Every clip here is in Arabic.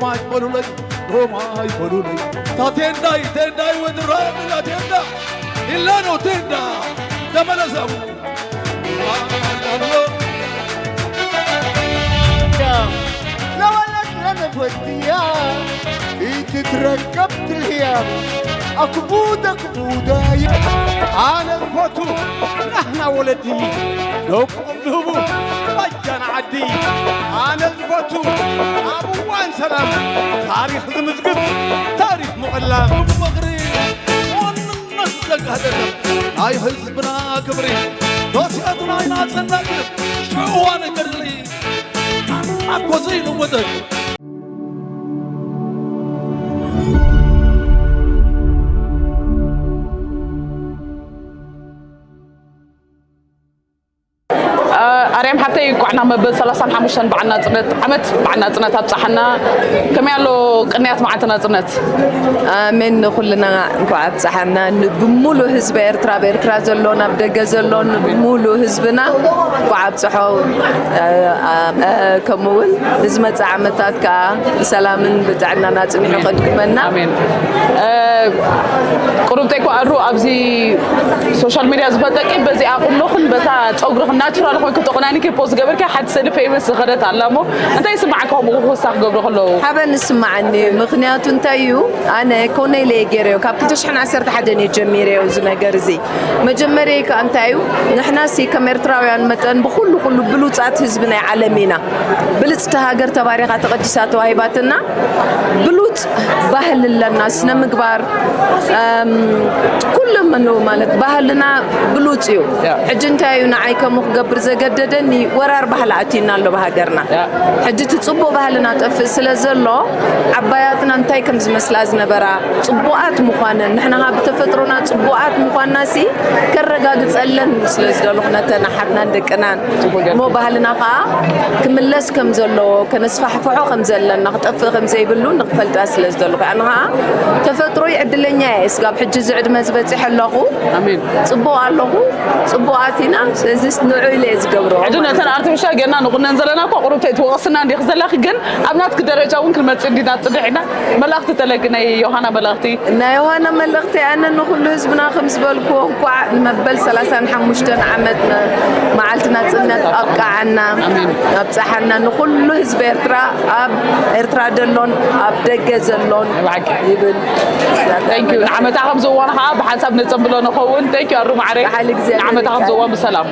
my bolulay, oh my bolulay. Tatenda wedra la tenda. Illano tenda. Damanazamu. لو ولد لنا بوديا تتركبت الهيام أكبودة على الفتو نحن ولدي نبو بجان عدي على الفتو أبوان سلام تاريخ المزقف تاريخ مغلام مغري وننسلق هذا هاي حزبنا كبري دوسياتنا يناسنا شو وانا قرلي أكو زين ودك أريم حتى يقعنا مبل ثلاثة حمشان بعنا تنت عمت بعنا تنت هتصحنا كم يالو قنيات معتنا تنت من كلنا قاعد صحنا بمولو حزب إرترا زلون بدق زلون بمولو حزبنا قاعد صحوا كمول حزمة عمتات كسلام بتاعنا ناتني قد كملنا آمين قربتك وأروح أبزي سوشيال ميديا زبطك بزي أقوم نخن بتا تأجره ناتشورال خوي كتقناني كي بوست قبل كي حد سنة فيمس غدت علامه أنت يسمعك هم وهو صح قبل خلوا حابة نسمعني مغنيات أنتيو أنا كوني ليجريو كابتش حنا عسرت حدا نجميري وزنا جرزي مجمري كأنتيو نحنا سي كاميرتراويان متن بخلو بلوتات حزبنا عالمينا بلوت تهاجر تباريخ تقدسات وهيباتنا بلوت بهل الناس نمقبار كل منو مالت بهلنا بلوتيو حجنتايو نعي كمخجبر زجددني ورا بهلاتينا لو بهاجرنا حجت تصبوا بهلنا تفس لزلو عباياتنا انتي كم زمسلاز نبرا صبوات مخانا نحنا بتفطرنا صبوات مخانا سي كرجاج تسألن سلزلو خنا تنحتنا دكنان مو بهلنا قا كملس كم زلو كنسفح فحو خم زلن نقطف خم زي بلو نقفل تاسلز دلو أنا تفطروا يعدلني إسقاب حج زعد مزبط يحلقوا آمين صبوا اللقوا صبواتنا زيس نوعي ليز قبرو عدنا تنا أرتمشا جنا نقولنا نزلنا كقرب تتواصلنا نخزل لك جن أبنات درجة ونكل ما تصدقنا تصدقنا ملقت تلاقينا يوحنا ملقتي نا يوحنا ملقتي أنا نقول حزبنا خمس بالكو قاع مبل ثلاثة حمشتن عمدنا معلتنا تصدقنا أبقى عنا أبصحنا نقول حزب إرترا دلون أبدجزلون يبل Thank you. نعم تعهم زوانها بحسب نتقبلون أخوون. Thank you أروم عليك. نعم تعهم زوان بسلام.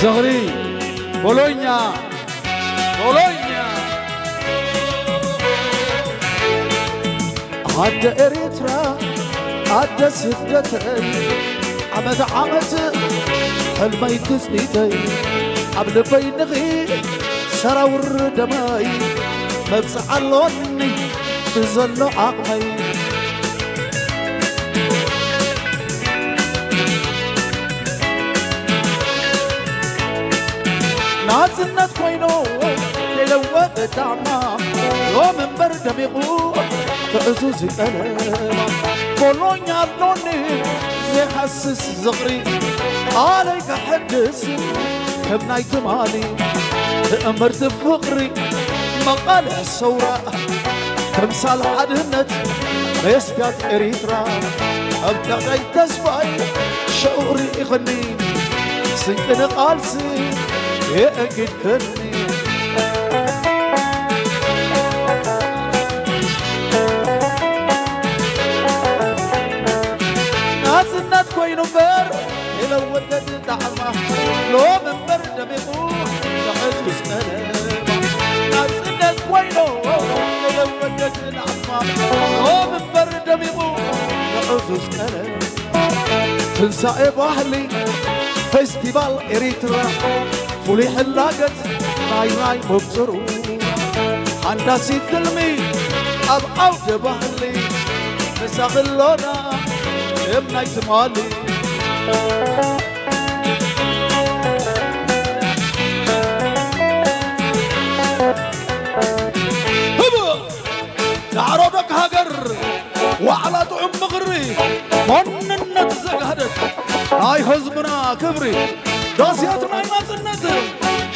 زهري بولونيا عد إريترا عد سدتي عمد حلمي تسنيتي عبد بينغي سراور دماي مبسع اللوني تزلو عقمي نازلنا كوينو تلوّد تعمى ومن برد ميقو تعزوز الألم بولونيا لوني زي حسس زغري عليك حدث كبنايت مالي تأمرت بفقري مقال الثورة تمثال عدنت بيسبيات إريترا أبدأ تسبعي شعوري يغني سنكن قالسي يأكد كني نازلنا كوينو بر إلى ودد دعمة لو من برد بيقوح لحزوز ألم نازلنا كوينو إلى ودد دعمة لو من برد بيقوح لحزوز ألم تنسى بحلي فيستيفال إريترا فولي حلاقت ناي مبصرو عندها سيد تلمي أب عود بحلي ساخلونا يمناي تمالي نعرضك هاجر وعلى طعم مغري مننا تزقهدك هاي حزبنا كبري داسياتنا ما زنت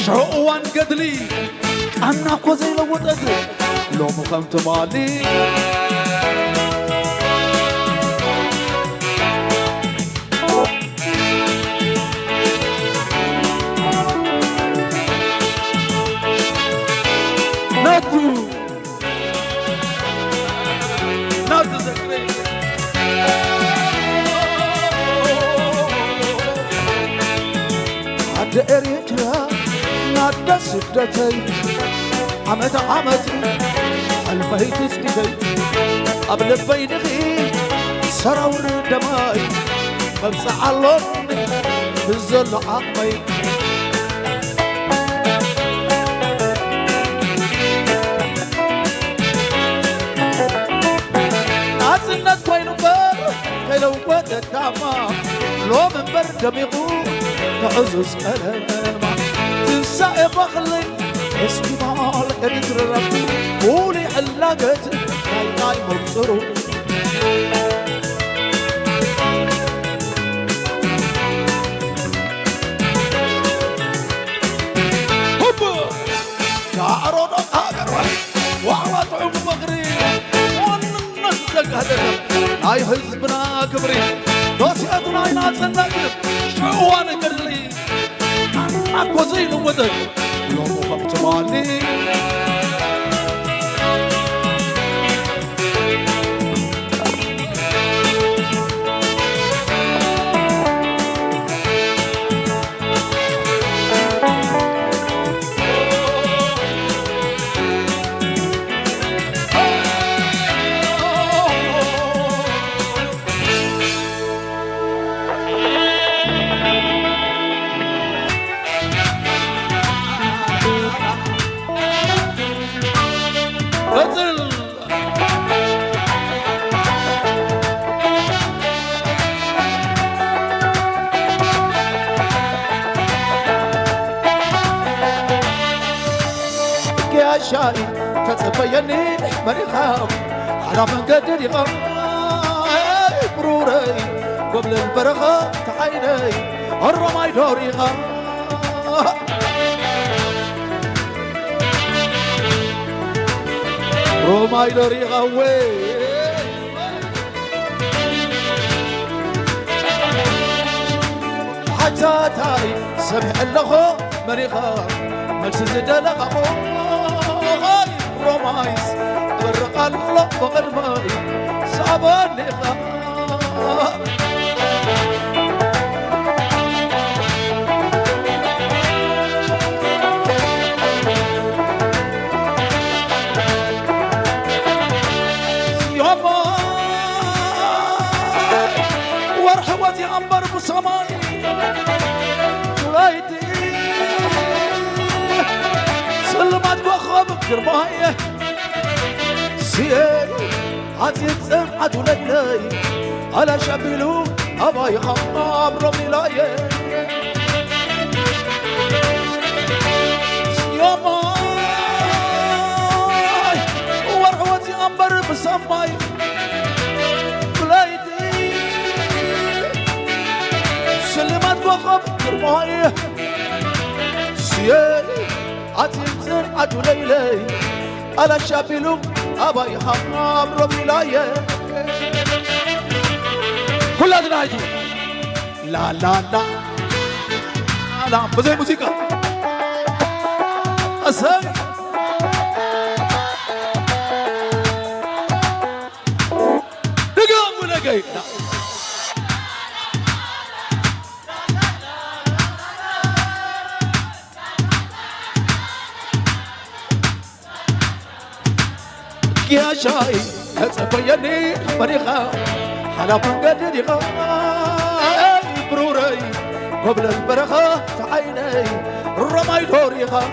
شعوان قدلي أنا كوزي لوطت لو مقامت مالي ناتو ناتو زكري عد اريتها نادى سدتي عمت البيت سكتي قبل بينغي سراور دماي مبسع اللون بالزل عقمي نازلت كوين بر كيلو ودت تعمى لو من برد ميقو تعزز ألما تنسى بغلي استمال اريد ربي قولي حلاقت ناي مبصرو هبو تعرض هاجر وعلى طعم مغري وننزق هدر ناي حزبنا كبري دوسياتنا ينازلنا شعوان قرلي أكو زين ودك لو مخبت مالي شاي تتبيني مريخام على من قدر يغام بروري قبل البرغة تعيني الرماي دور يغام رماي دور يغوي حتى تاري سمع اللغو مريخام ملس زدلغو رومايس برق الله بقلبي صعبان لغا يوما ورحوتي عنبر بسماي ولايتي سلمات بخوبك جربايه سيئ عزيز سمعت ليلي على شبيلو أبا يخمام رمي لايه يوماي ورحوتي أنبر بسماي ولايتي سلمات بخوبك جربايه سيئ عزيز سمعت ليلي على شبيلو أبا يخمام ربي لايه كل هذا نايجو لا لا لا لا بزي موسيقى أسهل دقام ونقاي يا شاي هتبيني مريخا حلا فنقدر يغا بروري قبل البرخة تعيني الرماي دور يغا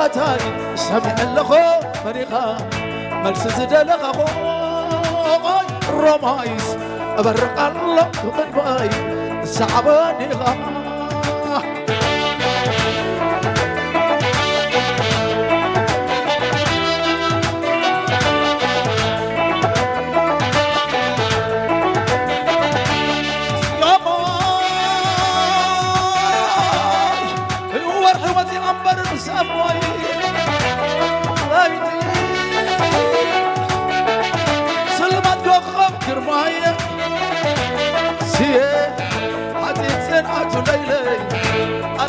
صلاتاي سمع لخو فريقا ملس زدلخ خوي رومايس أبرق الله قلبي السعباني غا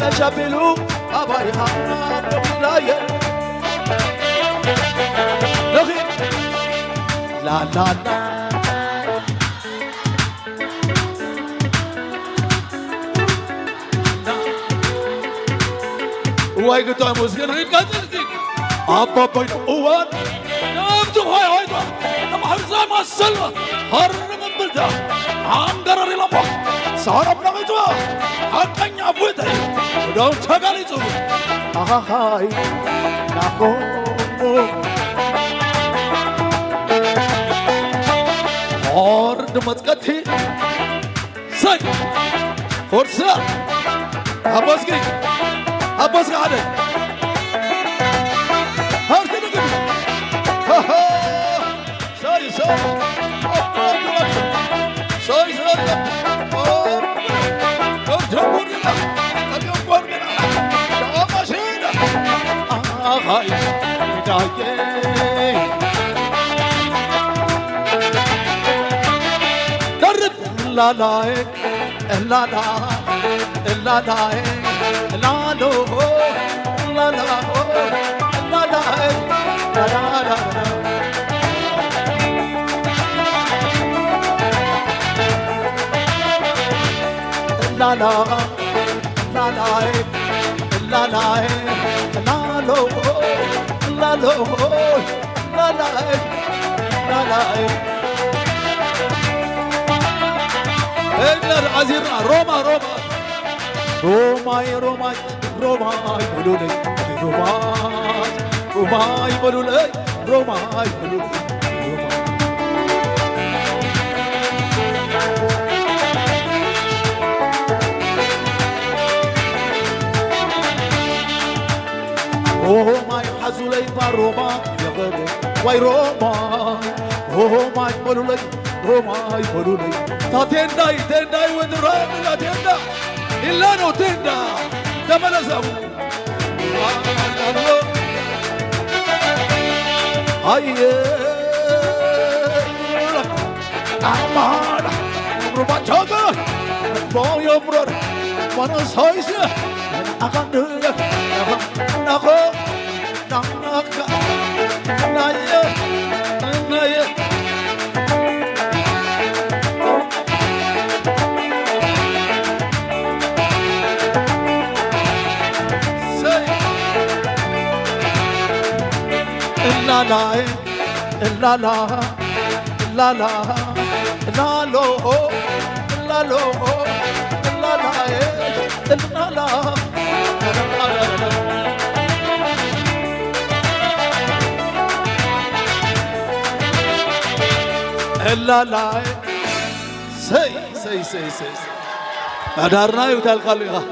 أنا شابلو أباي خانا بلاية لغي لا لا لا واي قطع موسيقى نغير كاتلتك أبا بين أوان نامتو هاي هايدا نما حرزاي مع السلوة هرم البلدة عنقرر لما سهرب نغيتوا حقا عبوتي ودون تقاليتو هاي ناكو هارد متقتي ساي فرصة أباسكي أباسك عادي هارد نقل ساي ساي ساي ساي هاي بداية درب لا لا لا لا لا لا لا لا لا لا لا لا لو لا لو لا لا لا لا إلا العزيرة روما روما روماي روماي روماي بلولي روماي روماي بلولي روماي بلولي روما يحزولي باروما يغري واي روما روما يقولولي روما يقولولي تاتنداي تنداي ودراي لا تندا إلا نو تندا تملزو هاي أمان روما جاكا فو يبرر وانا سايسة أكان دلك ناكو ناكا نايه نايه لا لا لا لا لا لا لا لو لا لو لا لا لا لا لا لا سي أدارنا يوتال خالقها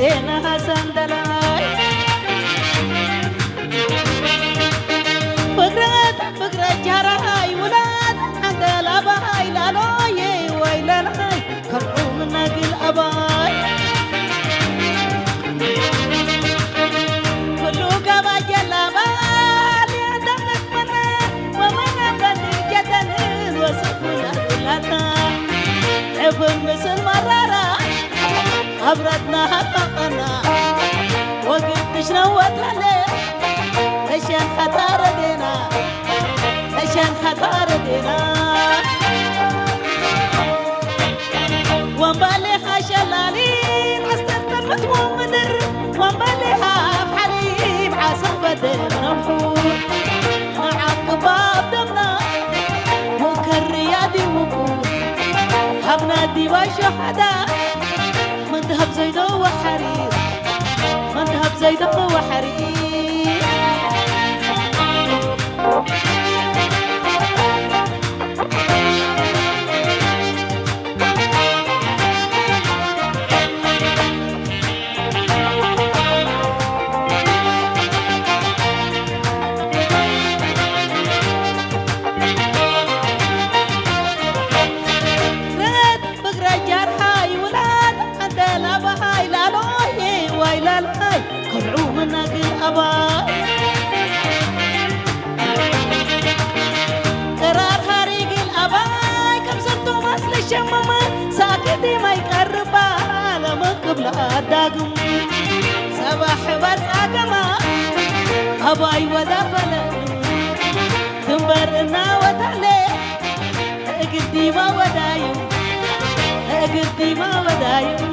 سينا سندلاي فقرة جراي ولاد عند الأباي لالاي ويلالاي كرقوا من ناقل أباي كلو قبا جلابال يدمك منا ومن بدي جدن وسكونا كلاتا عفن مثل مرارة أبردنا حققنا وقلت شنوت عليه متموم مدر ومليها بحليب عصف بدر نفور معك باب دمنا وكالريادي وقود هبنا ديوا شهداء من ذهب زيدو وحرير من ذهب زيدو وحرير قرار هاريق الأباي كم صرتو مصل الشمامة ساكتي ما يقربا لما قبل أداقم صباح بس أقما أباي ودا فلن تنبرنا وتعلي أقدي ما ودايو أقدي ما ودايو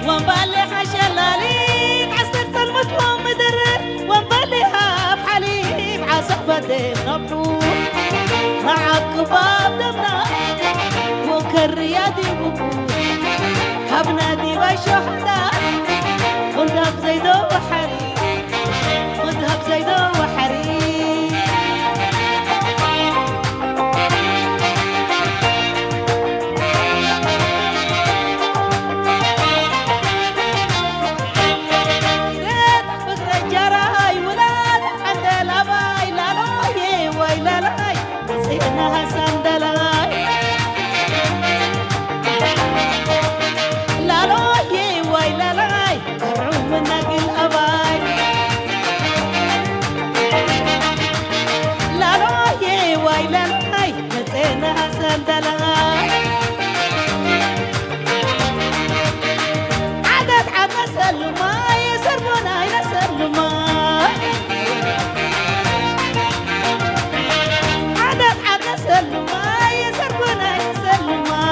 وانبالي حشلاليك عصرت المطوى مدرر وانباليها بحليب عصف بدين نبور معك باب دمنا وكالريادي بقود هبنا ديوا شهداء وندهب زيدو وحرير وندهب زيدو وحرير عدد عدد سلما يسربنا يسلما عدد عدد سلما يسربنا يسلما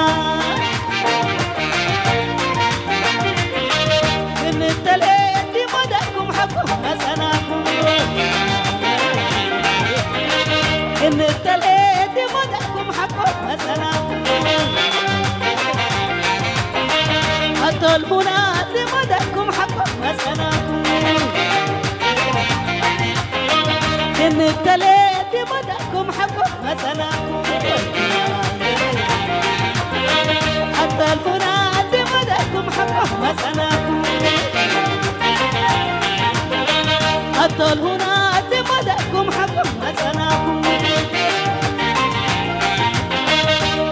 من التلاتي مدكم حبكم حسناكم إن التلاتي مدكم حبكم حسناكم هطل هنا مدكم حبكم حسناكم إن التلاتي مدكم حبكم حسناكم هطل هنا مدكم حبكم حسناكم هطل هنا مدكم حبكم حسناكم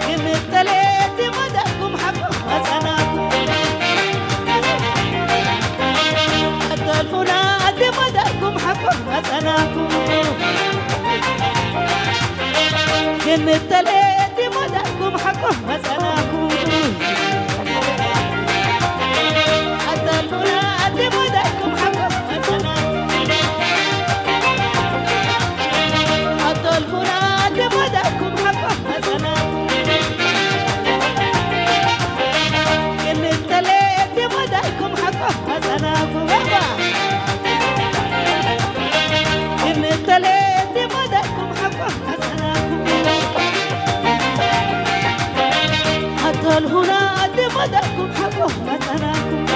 إن التلاتي مدكم حبكم حسناكم هطل هنا مدكم حبكم حسناكم إن التلاتي مدكم حبكم حسناكم هطل هنا مدكم حبكم حسناكم هطل هنا مدكم حبكم حسناكم إن التلاتي مدكم حبكم حسناكم إن التلاتي مدكم حبكم حسناكم هطل هنا مدكم حبكم حسناكم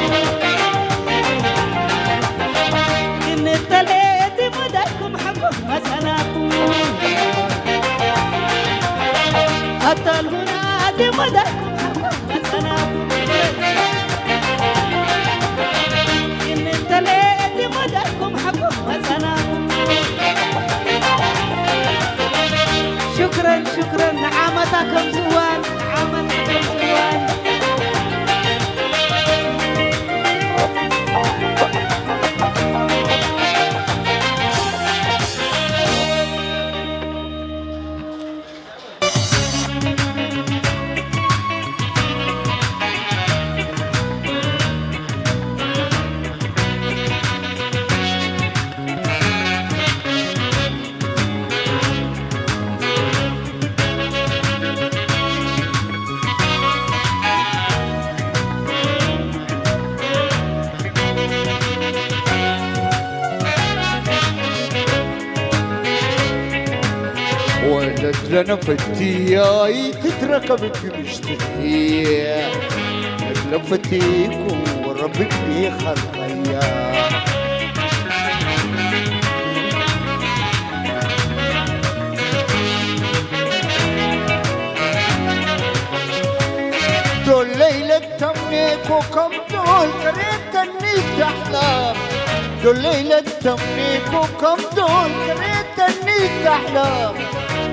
إن التلاتي مدكم حبكم حسناكم هطل هنا مدكم حبكم حسناكم إن التلاتي مدكم حبكم حسناكم شكرا شكرا نعمتكم زوان نعمتكم زوان لنا فتياي تتركب بمشتهي لفتيكم وربك لي خلقيا دول ليلة تمنيك وكم دول كريت اني تحلم دول ليلة تمنيك وكم دول كريت اني تحلم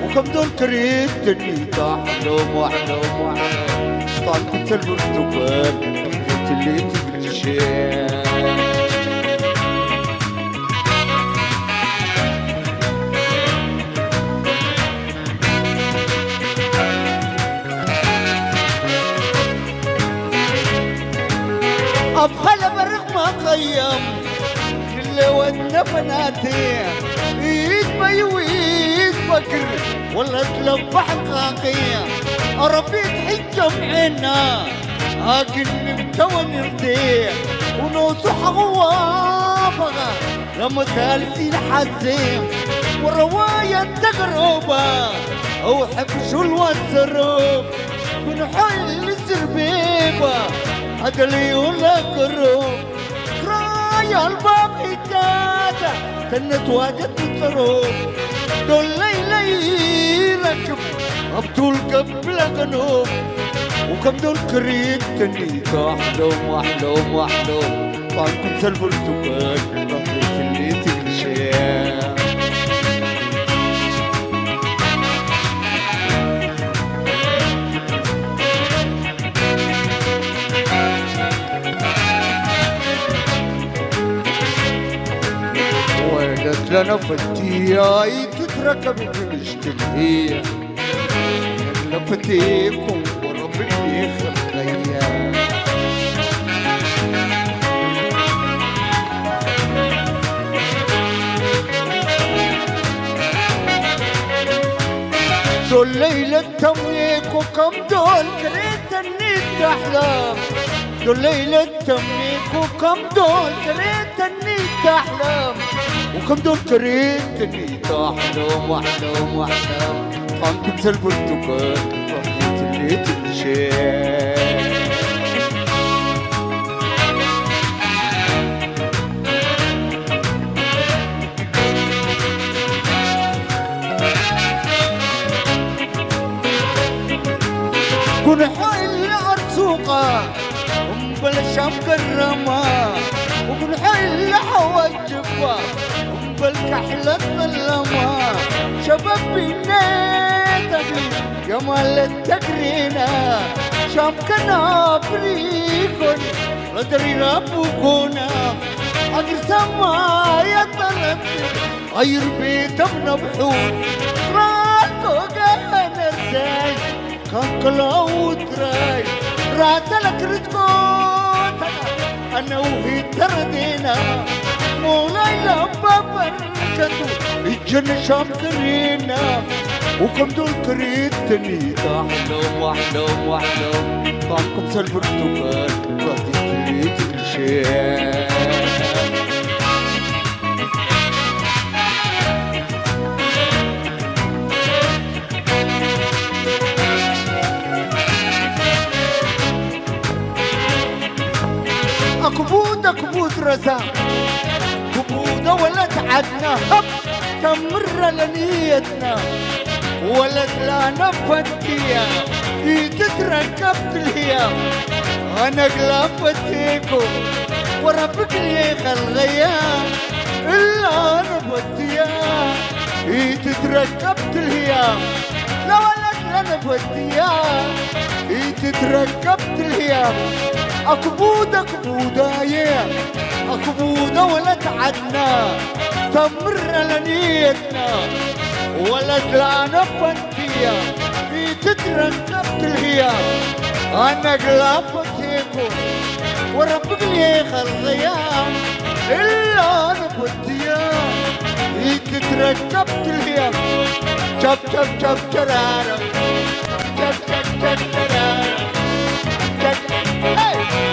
وكم دول كريت اني تحلم واحلم واحلم طالت البرتقال قلت اللي تبني شيء أبخل برق ما قيم اللي ودنا فناتي إيد بيويد بكر ولا تلبح حقاقية ربي تحجم عنا لكن نبتوى نرتيح ونوصح غوافها لما ثالثي الحزين والرواية تقربها أو حبش الوسروب من حل الزربيبة هذا اللي يولا قروب رايا الباب هدادا تنت واجد الظروف دول ليلي ركب أبطول قبل قنوب وكم دول كريت تني تحلم واحلم واحلم طبعا كنت البرتقال رفيت اللي تمشي ويلت لنا فتياي تتركب بمشتهي لفتيكم وربك يخلق غيا دول ليلة تمنيك وكم دول كريت اني تحلم دول ليلة تمنيك وكم دول كريت اني تحلم وكم دول كريت اني تحلم واحلم واحلم طعم كنت البرتقال رفيت اللي تمشي كن حل عرسوقة بلا شام كرمة وكن حل حواجبة بالكحلة الظلمة شباب بنيتك يا مال التقرينة شام كنا بريكون ردري ربكونا أجر سمايا طلبت غير بيتم بحور رالكو قانا ازاي كان كلاو تراي راسلك ردكوتا أنا وهي تردينا مولاي لما بركته الجنة شام كرينا وكم دول كريتني تحلم واحلم واحلم طعمكم سالبرتقال رضيت اللي تمشي أكبود أكبود رزاق كبودة ولا تعدنا هب تمر لنيتنا ولا تلانا فتيا تتركبت الهيام أنا قلابتيكو وربك لي خلغيام إلا أنا فتيا تتركبت الهيام لا ولا تلانا فتيا تتركبت الهيام أكبودة أكبودة يا أكبودة ولا تعدنا تمر لنيتنا ولا تلانا فتيا تتركبت الهيام أنا قلابتيكو وربك لي خلغيام إلا أنا فتيا تتركبت الهيام شب شب شب شرارة شب شب شب شرارة شب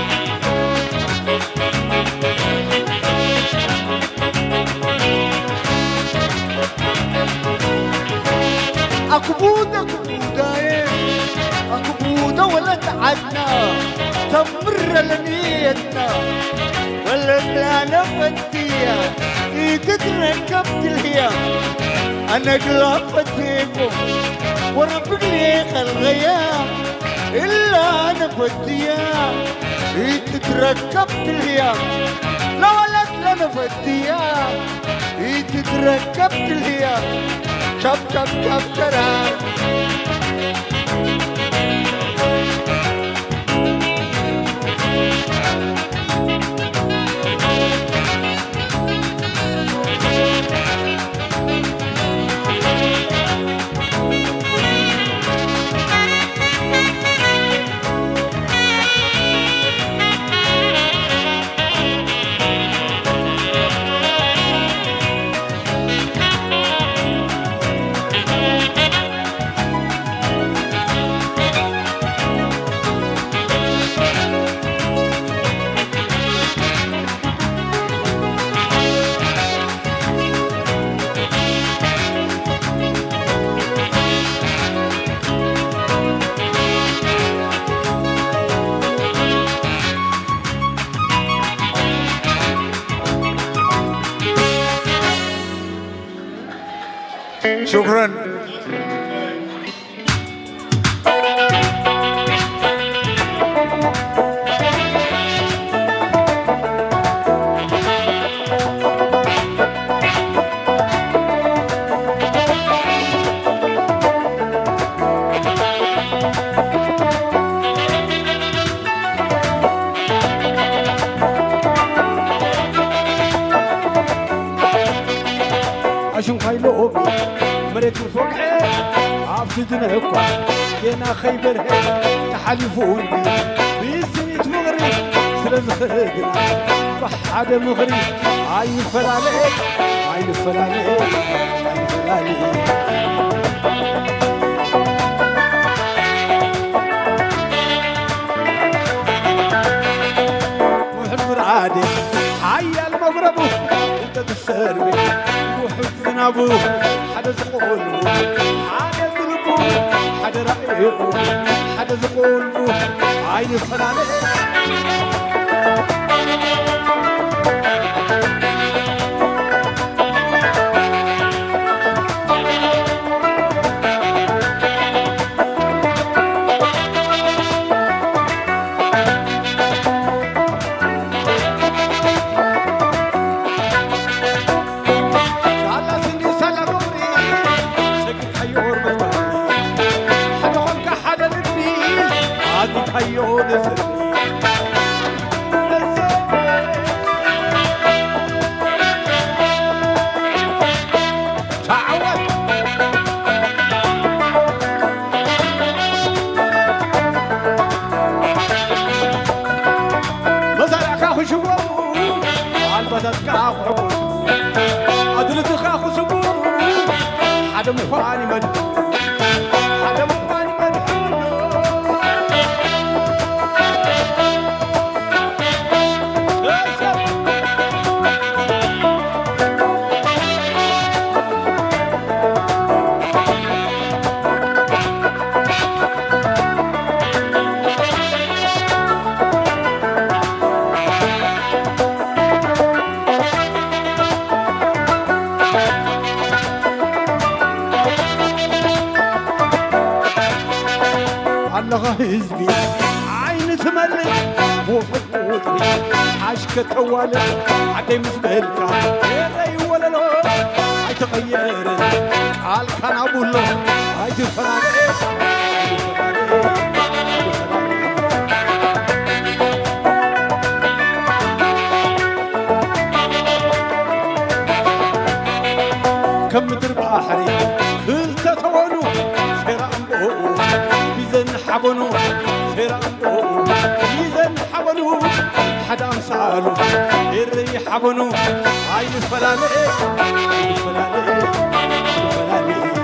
أكو أكبودة كبودة أكبودة ولا تعدنا تمر لنيتنا ولا لا فتية تتركبت الهيام أنا قلبتكم وربني الغيام إلا أنا فتية تتركبت الهيام لا ولد لنا فتية تتركبت الهيام شب شب شب ترى شكرا عشان خيلو مريت الفقع عبدنا هكا ينا خيبر تحلفون بي بيسنيت مغري سلز خدنا بحد مغري عين فلالي عين فلالي عين فلالي محب عادي حي المغرب انت تسربي وحب ابوه حدا زقولو حدا قلبو حدا رأيه حدا زقولو عيني فلاني حدا مفاني مدحون حدا مفاني مدحون لغا هزبي عين تملك وحقوطي عشك توالي عدي مزبلكا يري ولا لو عاي تغير قال كان ابو الله عاي تفراني كم مدر بحري كل تتولو سير أنبو بيزن حبنو سير أنبو بيزن حبنو حدا أمسالو إري حبنو عين فلاني عين فلاني عين فلاني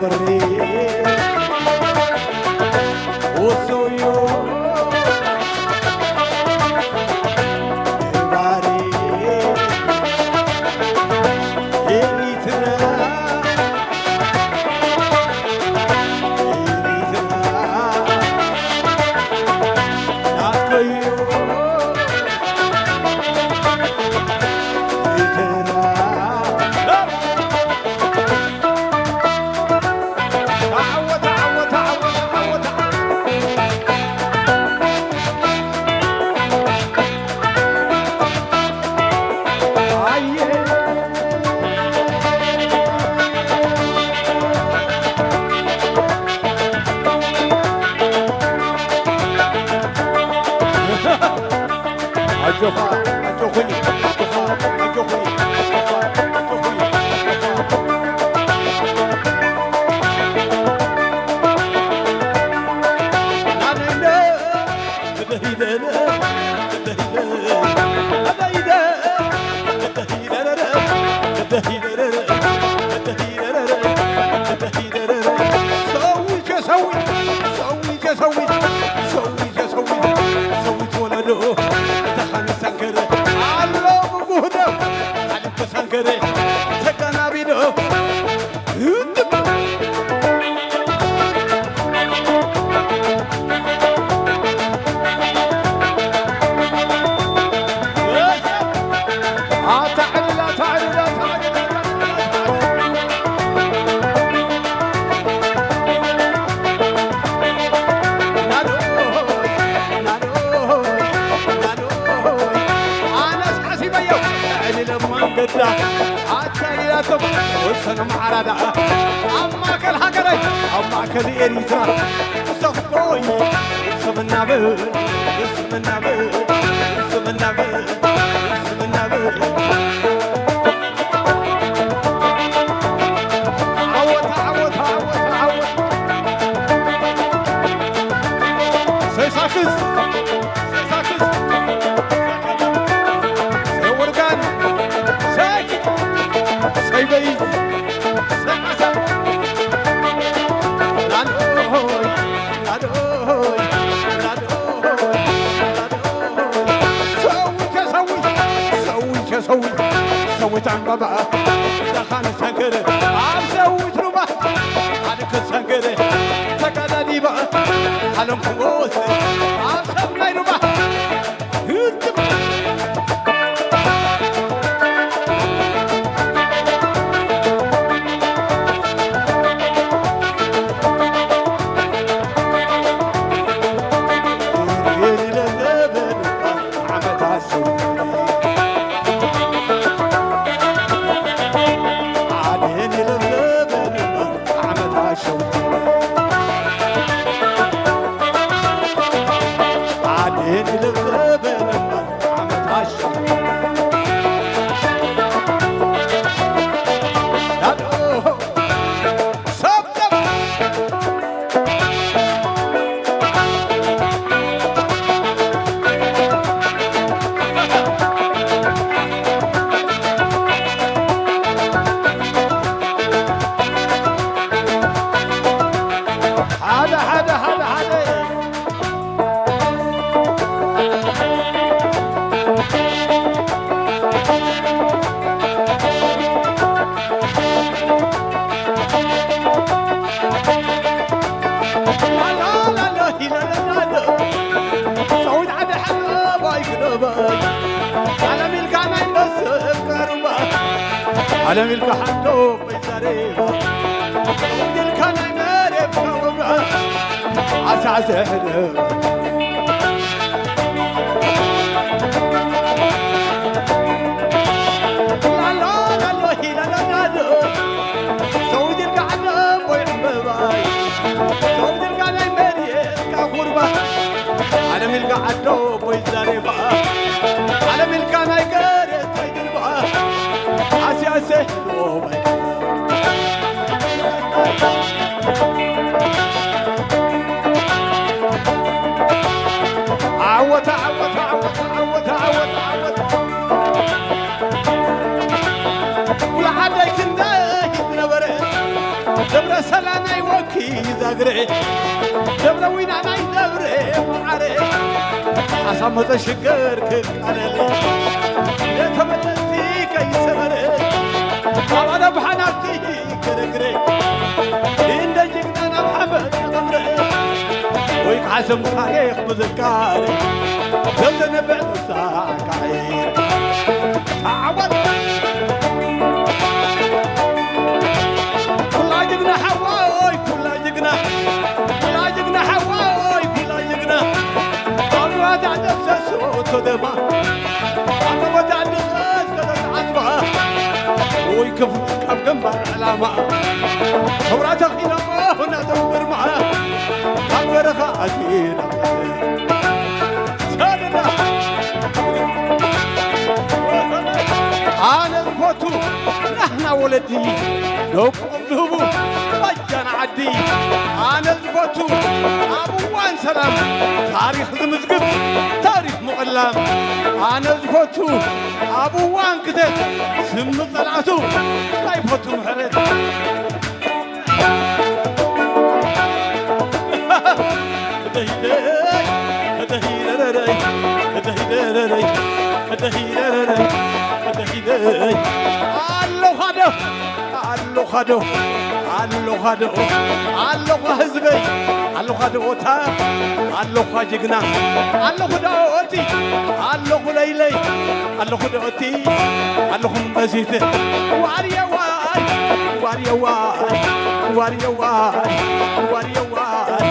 بري وسويو باري إليتنا ناكيو على ملك حدو بيزاريبا ودي كان عمارب كوبا عسى زهر لا لا لا لا لا لا سعودي القعدة بويحباي سعودي القعدة عمارب كوبا على ملك حدو بيزاريبا على ملك أنا يقارب بيدربا عسى عوت عوت عوت عوت عوت عوت ولا حدا يكنده يتنبره دبر سلانا يوكي زغري دبر وين انا يدبر وعري حسام تشكر كقلل يتمتي كي سمر انا بحناكي كركري إن جينا محمد قمري ويقعسم تاريخ مذكاري زلنا بعد ساعة كعير تعود كل جقنا حواي كل جقنا حواي كل جقنا أنا وتعد السوت ودما أنا وتعد الغاز كذا عطبة ويكف كف جنب العلامة ثورات الخلافة هنا دور معاه أمريكا أكيد أنا الفوتو نحن ولدي لو قبلهم مجان عدي أنا الفوتو أبوان سلام تاريخ المسجد تاريخ مقلم أنا الفوتو أبوان كتب سم طلعتو لا يفوتو محرد አለሁ ህዝበይ አለሁ ዶታ አለሁ ጀግና አለሁ ዶቲ አለሁ ለይለይ አለሁ ዶቲ አለሁ በዚት ዋርየዋይ ዋርየዋይ ዋርየዋይ ዋርየዋይ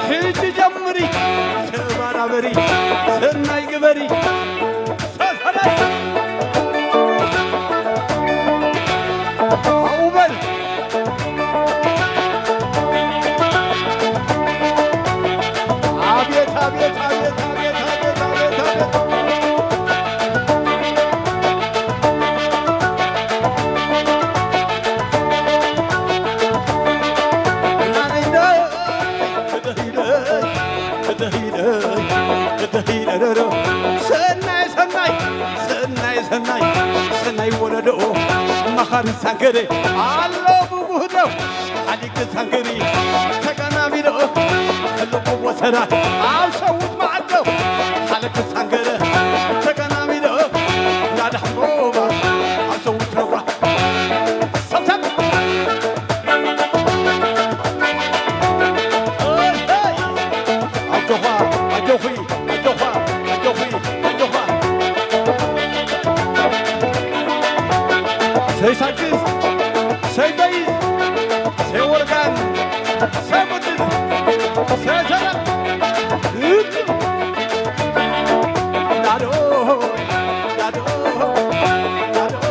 ሂጅ ጀምሪ ሰባራበሪ ሰናይ ግበሪ ሰሰላይ ሰናይ ወለዶ መኻር ሳንገሬ አሎ ቡቡዶ አዲክ ሳንገሪ ተቀናሚዶ ልቡ ወሰራ አውሰውት ማዕዶ ሓለክ ሳንገረ ተቀናሚዶ ናዳሕቦባ አውሰውት ረዋ ሰብሰብ አጆኻ አጆኺ አጆኻ አጆኺ አጆኻ Sei Sakis, sei Beis, sei Organ, sei Mutin, sei Zara. Dado, dado, dado,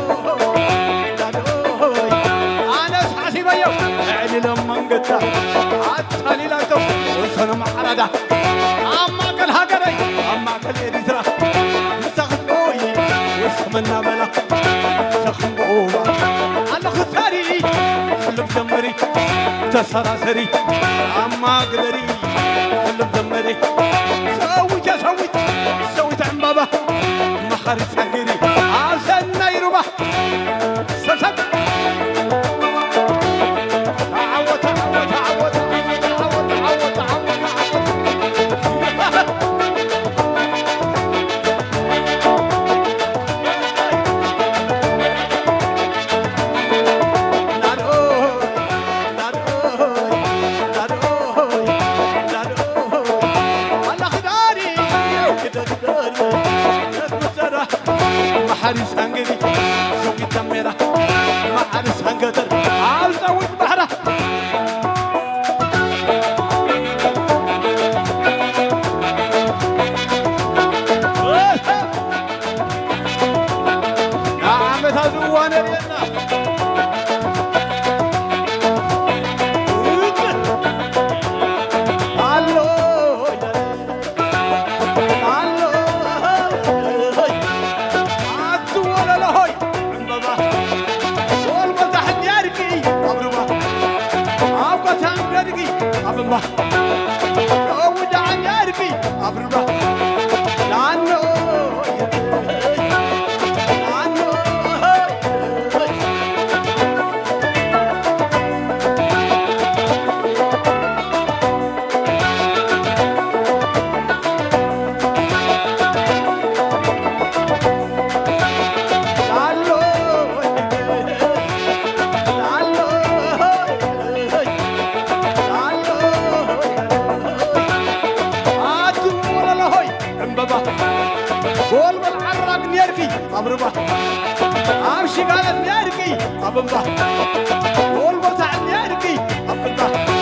dado. Anas hasibayo, عيني لما انقطع عطاني لاتو وصنا معرضة. أما كل هاجري، أما كل إدرا، مستخدموي وسمنا بلا. أنا خساري حلف دمري تسراسري أما قدري حلف دمري سويت عن بابا مخارج سكري عسن نيروبا سلسل تعوت حارس هنجري سوي تمرة ما حارس هنجدر عالزة وبحرة يا عم تزوان الينا أبربا أود عن ياربي أبربا لعنو لعنو قالت ناركي أبنبا والبوت عن ناركي أبنبا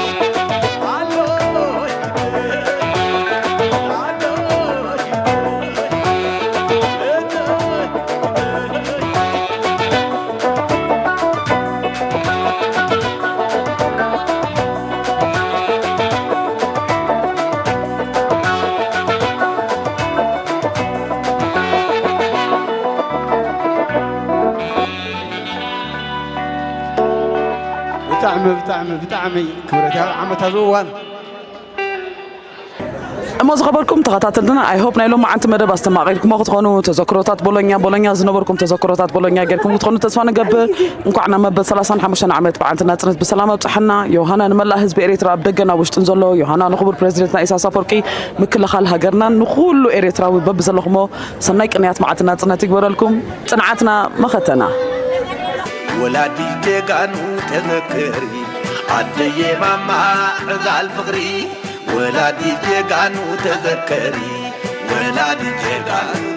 بتعمي كورتها عم تزوان أما زغبركم تغطاتنا I hope نايلو ما أنت مدرب استماعيكم ما تكونوا تذكرات بولونيا زنبركم تذكرات بولونيا غيركم تكونوا تسوان قبل نكو عنا مبد 35 عامات بعدنا تنت بسلامة بصحنا يوهانا نملا حزب إريترا بدقنا وشتن زلو يوهانا نخبر بريزيدنت إيساس أفوركي مكل خال هاجرنا نخولو إريتراوي بب زلخمو سنايك إنيات معتنا تنتي برالكم صنعتنا مختنا ولادي تيغانو تذكري عدي ماما عزال فقري ولادي تيغانو تذكري ولادي تيغانو